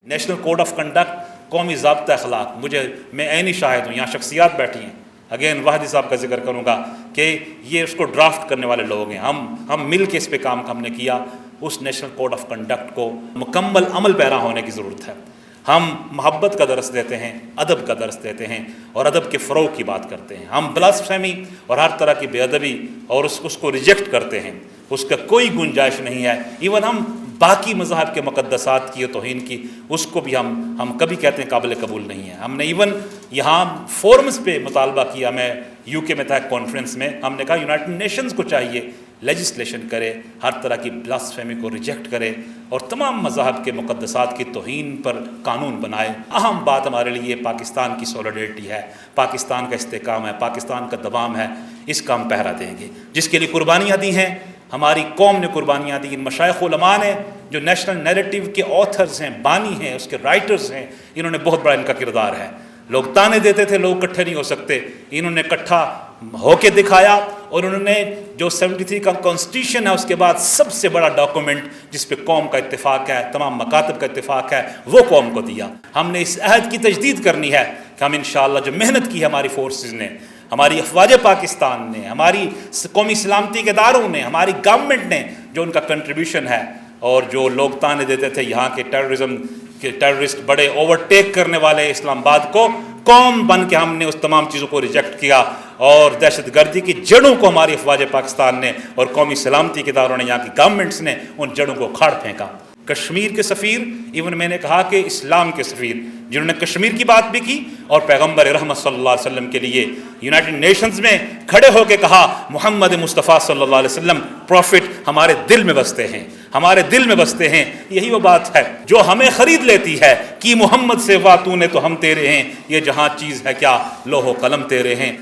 National code of conduct, قومی ضابطہ اخلاق، میں عینی شاہد ہوں، یہاں شخصیات بیٹھی ہیں، اگین واحدی صاحب کا ذکر کروں گا کہ یہ اس کو ڈرافٹ کرنے والے لوگ ہیں، ہم مل کے اس پہ کام ہم نے کیا۔ اس نیشنل کوڈ آف کنڈکٹ کو مکمل عمل پیرا ہونے کی ضرورت ہے۔ ہم محبت کا درس دیتے ہیں، ادب کا درس دیتے ہیں اور ادب کے فروغ کی بات کرتے ہیں۔ ہم بلاسفیمی اور ہر طرح کی بے ادبی اور اس کو ریجیکٹ کرتے ہیں، اس کا کوئی گنجائش نہیں ہے۔ ایون ہم باقی مذاہب کے مقدسات کی توہین کی، اس کو بھی ہم کبھی کہتے ہیں قابل قبول نہیں ہے۔ ہم نے ایون یہاں فورمز پہ مطالبہ کیا، میں یو کے میں تھا ایک کانفرنس میں، ہم نے کہا یونائٹڈ نیشنز کو چاہیے لیجسلیشن کرے، ہر طرح کی بلاسفیمی کو ریجیکٹ کرے اور تمام مذاہب کے مقدسات کی توہین پر قانون بنائے۔ اہم بات ہمارے لیے پاکستان کی سولیڈیرٹی ہے، پاکستان کا استحکام ہے، پاکستان کا دوام ہے، اس کا ہم پہرا دیں گے، جس کے لیے قربانیاں دی ہیں ہماری قوم نے، قربانیاں دی ان مشائخ علماء نے جو نیشنل نیریٹو کے آتھرز ہیں، بانی ہیں، اس کے رائٹرز ہیں، انہوں نے بہت بڑا ان کا کردار ہے۔ لوگ تانے دیتے تھے لوگ اکٹھے نہیں ہو سکتے، انہوں نے اکٹھا ہو کے دکھایا، اور انہوں نے جو 73 کا کانسٹیٹیوشن ہے اس کے بعد سب سے بڑا ڈاکومنٹ جس پہ قوم کا اتفاق ہے، تمام مکاتب کا اتفاق ہے، وہ قوم کو دیا۔ ہم نے اس عہد کی تجدید کرنی ہے کہ ہم انشاءاللہ جو محنت کی ہماری فورسز نے، ہماری افواج پاکستان نے، ہماری قومی سلامتی کے اداروں نے، ہماری گورنمنٹ نے جو ان کا کنٹریبیوشن ہے، اور جو لوگ تانے دیتے تھے یہاں کے ٹیررسٹ بڑے اوورٹیک کرنے والے اسلام آباد کو، قوم بن کے ہم نے اس تمام چیزوں کو ریجیکٹ کیا، اور دہشت گردی کی جڑوں کو ہماری افواج پاکستان نے اور قومی سلامتی کے اداروں نے، یہاں کی گورنمنٹس نے ان جڑوں کو کھاڑ پھینکا۔ کشمیر کے سفیر، ایون میں نے کہا کہ اسلام کے سفیر جنہوں نے کشمیر کی بات بھی کی اور پیغمبر رحمت صلی اللہ علیہ وسلم کے لیے یونائٹڈ نیشنز میں کھڑے ہو کے کہا محمد مصطفیٰ صلی اللہ علیہ وسلم پروفٹ ہمارے دل میں بستے ہیں، ہمارے دل میں بستے ہیں۔ یہی وہ بات ہے جو ہمیں خرید لیتی ہے کہ محمد سے وا تو نے تو ہم تیرے ہیں، یہ جہاں چیز ہے کیا لوح و قلم تیرے ہیں۔